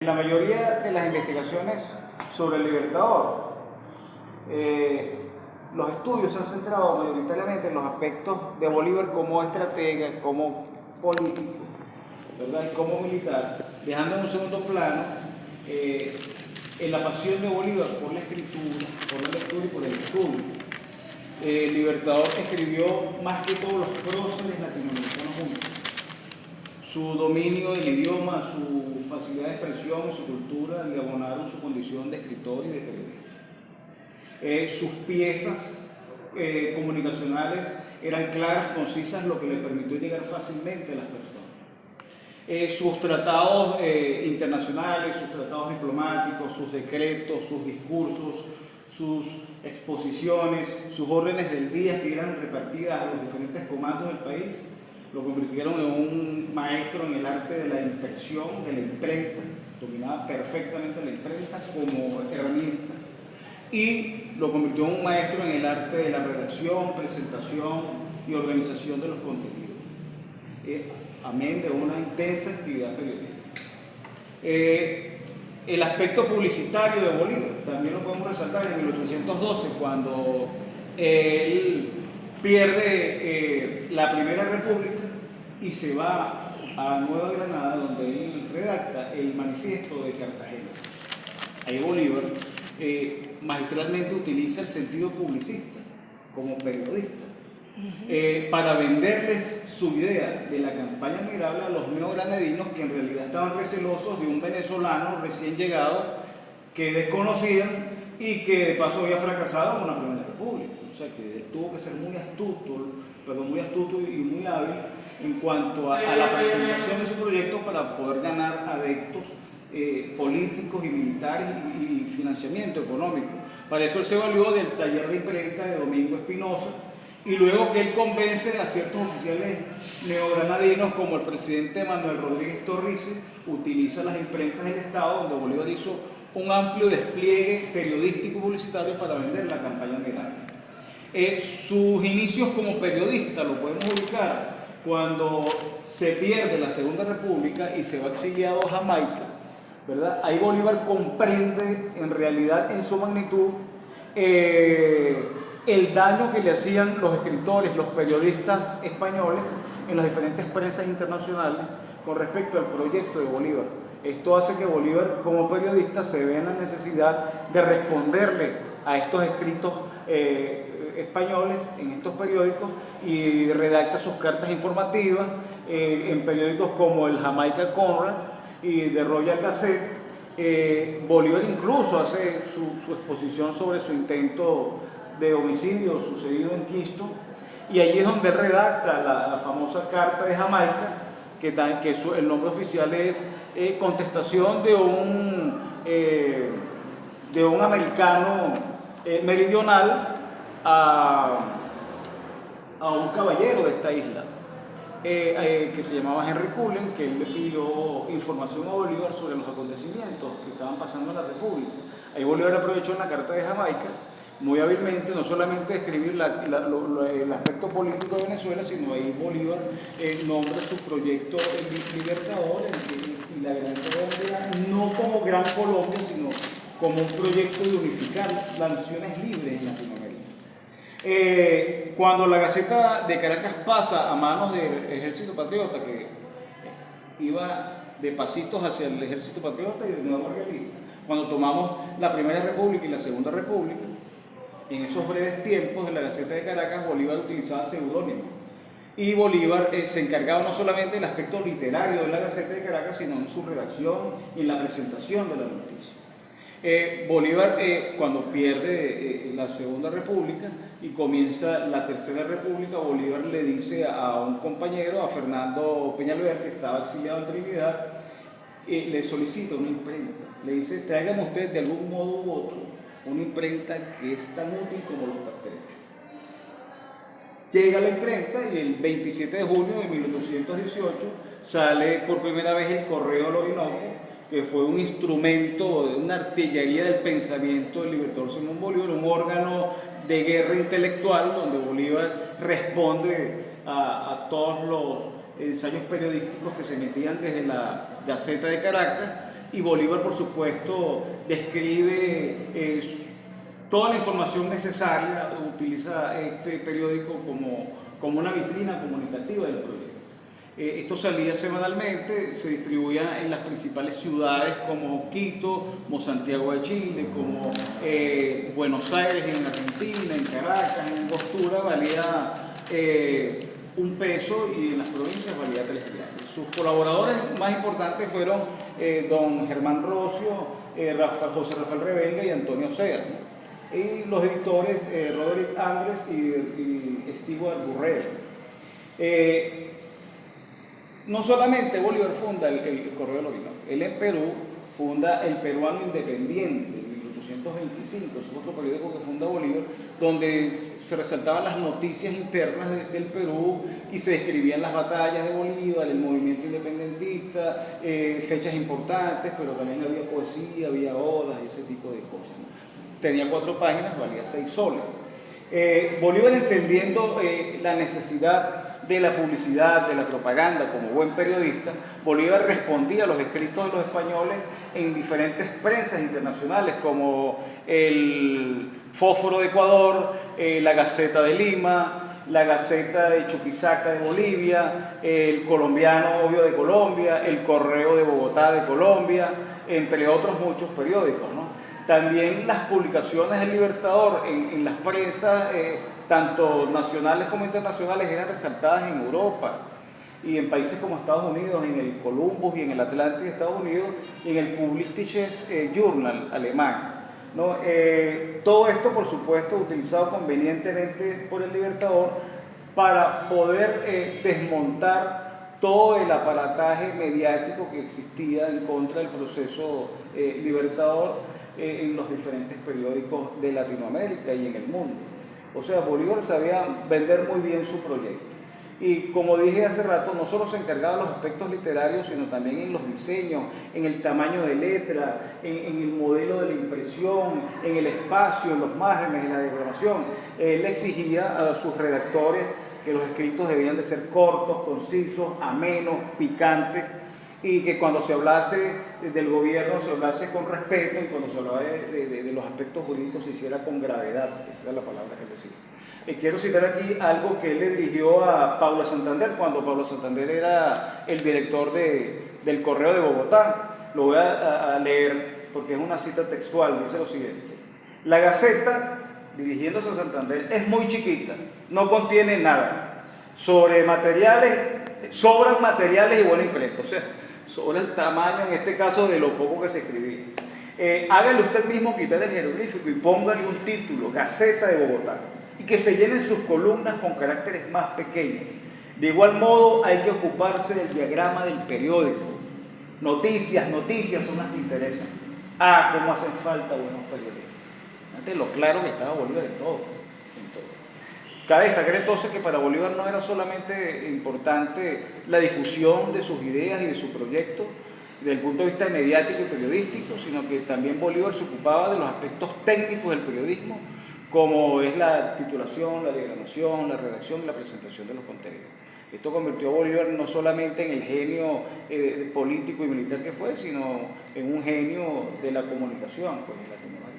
La mayoría de las investigaciones sobre el Libertador, los estudios se han centrado mayoritariamente en los aspectos de Bolívar como estratega, como político, ¿verdad? Y como militar, dejando en un segundo plano en la pasión de Bolívar por la escritura, por la lectura y por el estudio. El Libertador escribió más que todos los próceres latinoamericanos juntos. Su dominio del idioma, su facilidad de expresión y su cultura le abonaron su condición de escritor y de periodista. Sus piezas comunicacionales eran claras, concisas, lo que le permitió llegar fácilmente a las personas. Sus tratados internacionales, sus tratados diplomáticos, sus decretos, sus discursos, sus exposiciones, sus órdenes del día que eran repartidas a los diferentes comandos del país, lo convirtieron en un maestro en el arte de la impresión, de la imprenta, dominaba perfectamente la imprenta como herramienta, y lo convirtió en un maestro en el arte de la redacción, presentación y organización de los contenidos, amén de una intensa actividad periodística. El aspecto publicitario de Bolívar también lo podemos resaltar en 1812, cuando él pierde la Primera República y se va a Nueva Granada, donde él redacta el Manifiesto de Cartagena. Ahí Bolívar magistralmente utiliza el sentido publicista como periodista para venderles su idea de la campaña admirable a los neogranadinos, que en realidad estaban recelosos de un venezolano recién llegado que desconocían y que de paso había fracasado en una Primera República. O sea que él tuvo que ser muy astuto y muy hábil en cuanto a la presentación de su proyecto para poder ganar adeptos políticos y militares y financiamiento económico. Para eso él se valió del taller de imprenta de Domingo Espinosa, y luego que él convence a ciertos oficiales neogranadinos como el presidente Manuel Rodríguez Torrices, utiliza las imprentas del Estado, donde Bolívar hizo un amplio despliegue periodístico y publicitario para vender la campaña admirable. Sus inicios como periodista lo podemos ubicar cuando se pierde la Segunda República y se va exiliado a Jamaica, ¿verdad? Ahí Bolívar comprende en realidad en su magnitud el daño que le hacían los escritores, los periodistas españoles en las diferentes prensas internacionales con respecto al proyecto de Bolívar. Esto hace que Bolívar como periodista se vea en la necesidad de responderle a estos escritos españoles en estos periódicos, y redacta sus cartas informativas en periódicos como el Jamaica Conrad y The Royal Gazette. Bolívar incluso hace su exposición sobre su intento de homicidio sucedido en Quito, y allí es donde redacta la famosa Carta de Jamaica, que el nombre oficial es Contestación de un americano meridional a un caballero de esta isla, que se llamaba Henry Cullen, que él le pidió información a Bolívar sobre los acontecimientos que estaban pasando en la República. Ahí Bolívar aprovechó en la Carta de Jamaica muy hábilmente, no solamente escribir el aspecto político de Venezuela, sino ahí Bolívar nombra su proyecto Libertador y la Gran Colombia, no como Gran Colombia, sino como un proyecto de unificar las naciones libres en Latinoamérica. Cuando la Gaceta de Caracas pasa a manos del Ejército Patriota, que iba de pasitos hacia el Ejército Patriota y de nuevo realista, cuando tomamos la Primera República y la Segunda República, en esos breves tiempos de la Gaceta de Caracas, Bolívar utilizaba seudónimos. Y Bolívar se encargaba no solamente del aspecto literario de la Gaceta de Caracas, sino en su redacción y en la presentación de la noticia. Bolívar, cuando pierde la Segunda República y comienza la Tercera República, Bolívar le dice a un compañero, a Fernando Peñalver, que estaba exiliado en Trinidad, le solicita una imprenta. Le dice: tráigame usted de algún modo u otro una imprenta que es tan útil como los pertrechos. Llega la imprenta y el 27 de junio de 1818 sale por primera vez el Correo del Orinoco, que fue un instrumento de una artillería del pensamiento del libertador Simón Bolívar, un órgano de guerra intelectual donde Bolívar responde a todos los ensayos periodísticos que se emitían desde la Gaceta de Caracas, y Bolívar, por supuesto, describe toda la información necesaria, utiliza este periódico como una vitrina comunicativa del proyecto. Esto salía semanalmente, se distribuía en las principales ciudades como Quito, como Santiago de Chile, como Buenos Aires en Argentina, en Caracas, en Angostura, valía $1 y en las provincias valía 3 reales. Sus colaboradores más importantes fueron don Germán Rocio, José Rafael Revenga y Antonio Sea. Y los editores Roderick Andrés y Stewart Burrell. No solamente Bolívar funda el Correo de la Opinión, él en Perú funda el Peruano Independiente en 1825, es otro periódico que funda Bolívar, donde se resaltaban las noticias internas del Perú y se describían las batallas de Bolívar, el movimiento independentista, fechas importantes, pero también había poesía, había odas, ese tipo de cosas, ¿no? Tenía 4 páginas, valía 6 soles. Bolívar, entendiendo la necesidad de la publicidad, de la propaganda como buen periodista, Bolívar respondía a los escritos de los españoles en diferentes prensas internacionales como el Fósforo de Ecuador, la Gaceta de Lima, la Gaceta de Chuquisaca de Bolivia, el Colombiano Obvio de Colombia, el Correo de Bogotá de Colombia, entre otros muchos periódicos, ¿no? También las publicaciones del Libertador en las prensas, tanto nacionales como internacionales, eran resaltadas en Europa y en países como Estados Unidos, en el Columbus y en el Atlantic de Estados Unidos, y en el Publistisches Journal alemán, ¿no? Todo esto, por supuesto, utilizado convenientemente por el Libertador para poder desmontar todo el aparataje mediático que existía en contra del proceso libertador en los diferentes periódicos de Latinoamérica y en el mundo. O sea, Bolívar sabía vender muy bien su proyecto. Y como dije hace rato, no solo se encargaba de los aspectos literarios, sino también en los diseños, en el tamaño de letra, en el modelo de la impresión, en el espacio, en los márgenes, en la diagramación. Él exigía a sus redactores que los escritos debían de ser cortos, concisos, amenos, picantes, y que cuando se hablase del gobierno se hablase con respeto, y cuando se hablaba de los aspectos jurídicos se hiciera con gravedad. Esa era la palabra que él decía. Quiero citar aquí algo que él le dirigió a Paula Santander cuando Paula Santander era el director del Correo de Bogotá. Lo voy a leer porque es una cita textual. Dice lo siguiente: la Gaceta, dirigiéndose a Santander, es muy chiquita, no contiene nada. Sobran materiales y buena imprenta, o sea, sobre el tamaño, en este caso, de lo poco que se escribía. Hágale usted mismo quitar el jeroglífico y póngale un título, Gaceta de Bogotá, y que se llenen sus columnas con caracteres más pequeños. De igual modo, hay que ocuparse del diagrama del periódico. Noticias son las que interesan. Cómo hacen falta buenos periodistas. Antes lo claro que estaba Bolívar en todo. Cabe destacar entonces que para Bolívar no era solamente importante la difusión de sus ideas y de su proyecto desde el punto de vista mediático y periodístico, sino que también Bolívar se ocupaba de los aspectos técnicos del periodismo, como es la titulación, la diagramación, la redacción y la presentación de los contenidos. Esto convirtió a Bolívar no solamente en el genio político y militar que fue, sino en un genio de la comunicación, pues, en Latinoamérica.